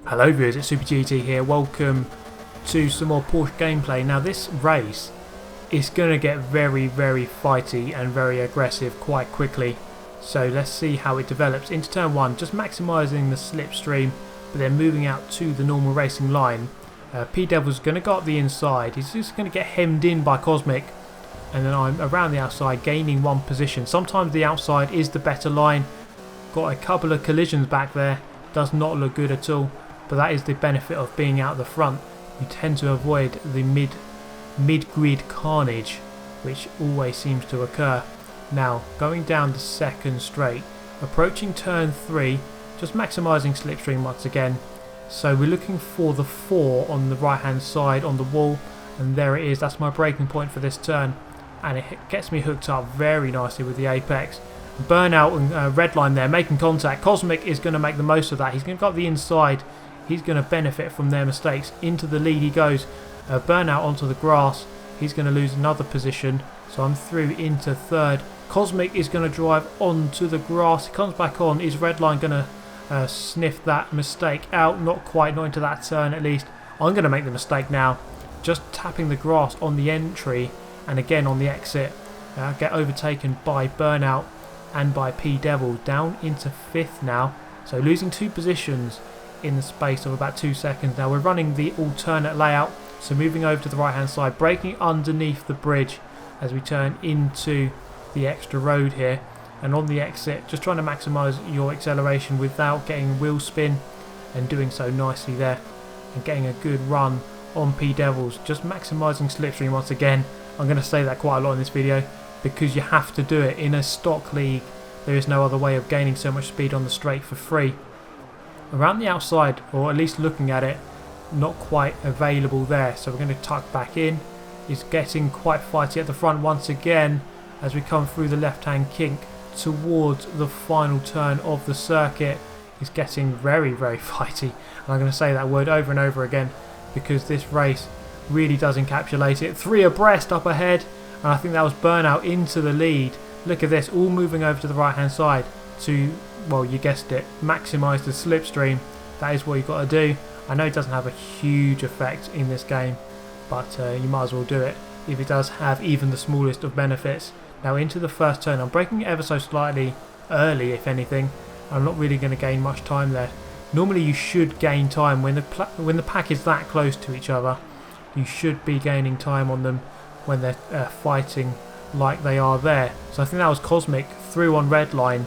Hello viewers, it's Super GT here. Welcome to some more Porsche gameplay. Now this race is going to get very fighty and very aggressive quite quickly. So let's see how it develops. Into turn 1, just maximising the slipstream, but then moving out to the normal racing line. P-Devil's going to go up the inside. He's just going to get hemmed in by Cosmic. And then I'm around the outside gaining one position. Sometimes the outside is the better line. Got a couple of collisions back there. Does not look good at all. But that is the benefit of being out the front. You tend to avoid the mid-grid carnage, which always seems to occur. Now, going down the second straight, approaching turn 3, just maximising slipstream once again. So we're looking for the 4 on the right hand side on the wall, and there it is. That's my braking point for this turn, and it gets me hooked up very nicely with the apex. Burnout and red line there, making contact. Cosmic is going to make the most of that. He's going to go up the inside. He's going to benefit from their mistakes. Into the lead he goes. Burnout onto the grass. He's going to lose another position. So I'm through into third. Cosmic is going to drive onto the grass. He comes back on. Is Redline going to sniff that mistake out? Not quite. Not into that turn at least. I'm going to make the mistake now. Just tapping the grass on the entry and again on the exit. Get overtaken by Burnout and by P-Devil. Down into 5th now. So losing 2 positions in the space of about 2 seconds. Now we're running the alternate layout, so moving over to the right hand side, braking underneath the bridge as we turn into the extra road here, and on the exit just trying to maximise your acceleration without getting wheel spin, and doing so nicely there and getting a good run on P-Devils, just maximising slipstream once again. I'm going to say that quite a lot in this video because you have to do it in a stock league. There is no other way of gaining so much speed on the straight for free. Around the outside, or at least looking at it, not quite available there, so we're going to tuck back in. He's getting quite fighty at the front once again as we come through the left hand kink towards the final turn of the circuit. He's getting very fighty, and I'm going to say that word over and over again because this race really does encapsulate it. 3 abreast up ahead, and I think that was Burnout into the lead. Look at this, all moving over to the right hand side to, well, you guessed it, maximise the slipstream. That is what you've got to do. I know it doesn't have a huge effect in this game, but you might as well do it if it does have even the smallest of benefits. Now into the first turn, I'm braking ever so slightly early if anything. I'm not really going to gain much time there. Normally you should gain time when the pack is that close to each other. You should be gaining time on them when they're fighting like they are there. So I think that was Cosmic through on red line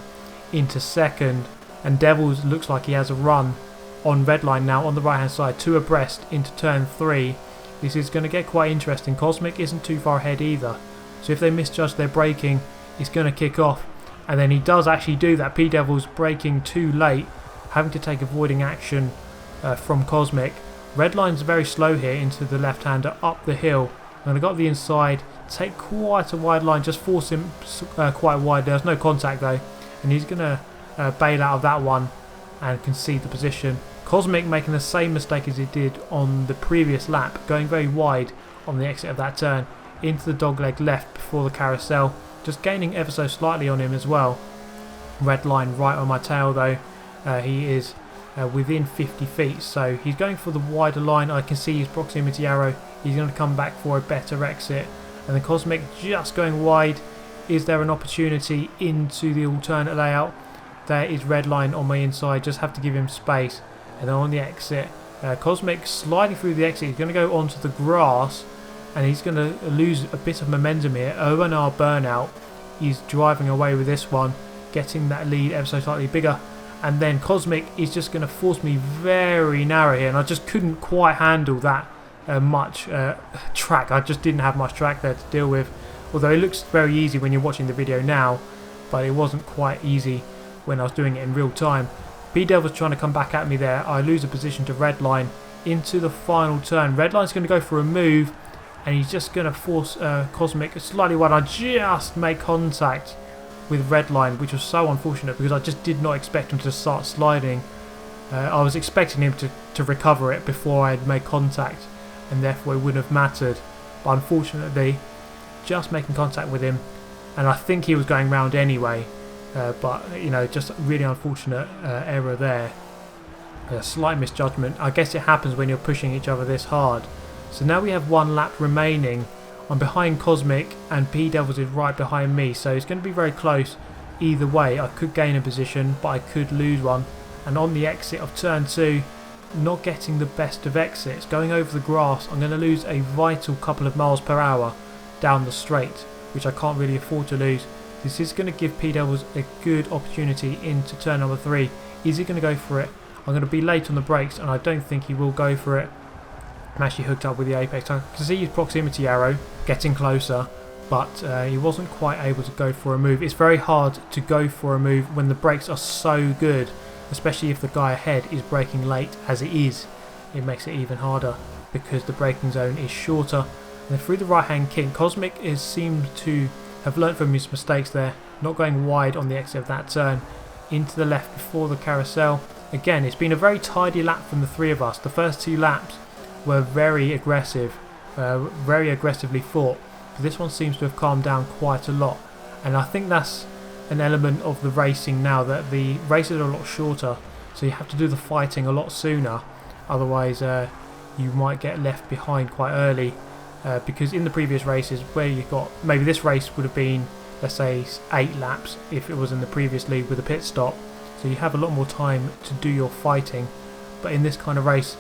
into second, and Devils looks like he has a run on red line now on the right hand side, 2 abreast into turn 3. This is going to get quite interesting. Cosmic isn't too far ahead either, so if they misjudge their braking, it's going to kick off, and then he does actually do that. P-Devil's braking too late, having to take avoiding action from Cosmic. Red line's very slow here into the left hander up the hill. I'm going to go up the inside, take quite a wide line, just force him quite wide. There's no contact though, and he's going to bail out of that one and concede the position. Cosmic making the same mistake as he did on the previous lap, going very wide on the exit of that turn into the dogleg left before the carousel, just gaining ever so slightly on him as well. Red line right on my tail though. He is within 50 feet, so he's going for the wider line. I can see his proximity arrow. He's going to come back for a better exit, and then Cosmic just going wide. Is there an opportunity into the alternate layout? There is red line on my inside, just have to give him space. And then on the exit, Cosmic sliding through the exit. He's going to go onto the grass, and he's going to lose a bit of momentum here. ONR Burnout, he's driving away with this one, getting that lead ever so slightly bigger. And then Cosmic is just going to force me very narrow here, and I just couldn't quite handle that much track. I just didn't have much track there to deal with, although it looks very easy when you're watching the video now, but it wasn't quite easy when I was doing it in real time. P-Devil's trying to come back at me there. I lose a position to Redline into the final turn. Redline's going to go for a move, and he's just going to force Cosmic slightly wide. I just make contact with Redline, which was so unfortunate because I just did not expect him to start sliding. I was expecting him to recover it before I had made contact, and therefore it wouldn't have mattered. But unfortunately, just making contact with him, and I think he was going round anyway. But you know, just really unfortunate error there. A slight misjudgment. I guess it happens when you're pushing each other this hard. So now we have 1 lap remaining. I'm behind Cosmic and P-Devils is right behind me, so it's going to be very close either way. I could gain a position, but I could lose one. And on the exit of turn 2, not getting the best of exits, going over the grass, I'm going to lose a vital couple of miles per hour down the straight, which I can't really afford to lose. This is going to give P-Devils a good opportunity into turn number 3. Is he going to go for it? I'm going to be late on the brakes, and I don't think he will go for it. I'm actually hooked up with the apex. I can see his proximity arrow getting closer, but he wasn't quite able to go for a move. It's very hard to go for a move when the brakes are so good, especially if the guy ahead is braking late as it is. It makes it even harder because the braking zone is shorter. And then through the right hand kick, Cosmic seemed to have learnt from his mistakes there, not going wide on the exit of that turn, into the left before the carousel. Again, it's been a very tidy lap from the 3 of us. The first 2 laps were very aggressive, very aggressively fought. But this one seems to have calmed down quite a lot, and I think that's an element of the racing now, that the races are a lot shorter, so you have to do the fighting a lot sooner. Otherwise, you might get left behind quite early. Because in the previous races, where you got, maybe this race would have been, let's say, 8 laps if it was in the previous league with a pit stop. So you have a lot more time to do your fighting, but in this kind of race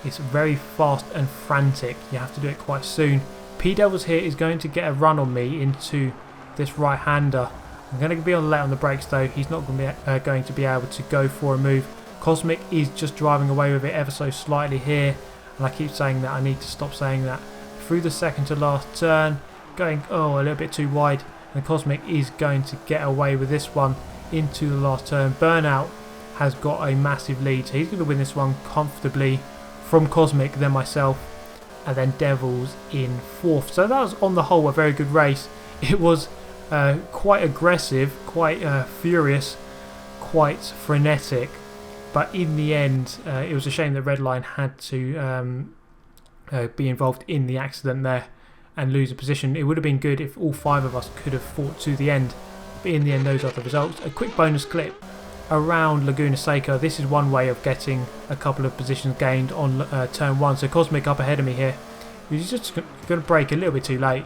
it's very fast and frantic. You have to do it quite soon. P-Devils here is going to get a run on me into this right-hander. I'm going to be on late on the brakes though. He's not going to be able to go for a move. Cosmic is just driving away with it ever so slightly here, and I keep saying that, I need to stop saying that. Through the second to last turn, going a little bit too wide, and Cosmic is going to get away with this one into the last turn. Burnout has got a massive lead, so he's going to win this one comfortably from Cosmic, then myself, and then Devils in 4th. So that was on the whole a very good race. It was quite aggressive, quite furious, quite frenetic, but in the end it was a shame that Redline had to be involved in the accident there and lose a position. It would have been good if all 5 of us could have fought to the end, but in the end those are the results. A quick bonus clip around Laguna Seca. This is one way of getting a couple of positions gained on turn 1. So Cosmic up ahead of me here. He's just going to brake a little bit too late,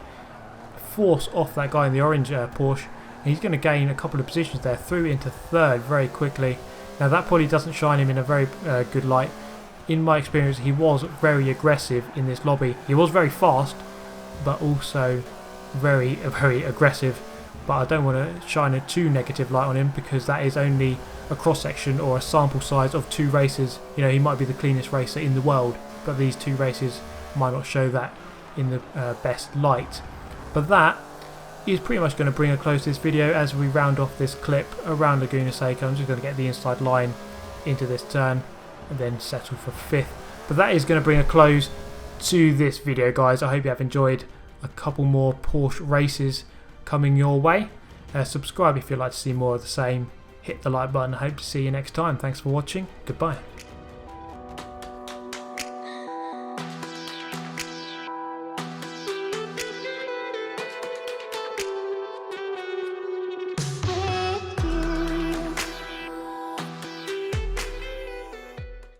force off that guy in the orange Porsche, and he's going to gain a couple of positions there through into 3rd very quickly. Now that probably doesn't shine him in a very good light. In my experience, he was very aggressive in this lobby. He was very fast, but also very aggressive. But I don't want to shine a too negative light on him, because that is only a cross-section or a sample size of 2 races. You know, he might be the cleanest racer in the world, but these 2 races might not show that in the best light. But that is pretty much going to bring a close to this video as we round off this clip around Laguna Seca. I'm just going to get the inside line into this turn and then settle for 5th. But that is going to bring a close to this video, guys. I hope you have enjoyed a couple more Porsche races coming your way. Subscribe if you'd like to see more of the same. Hit the like button. I hope to see you next time. Thanks for watching. Goodbye.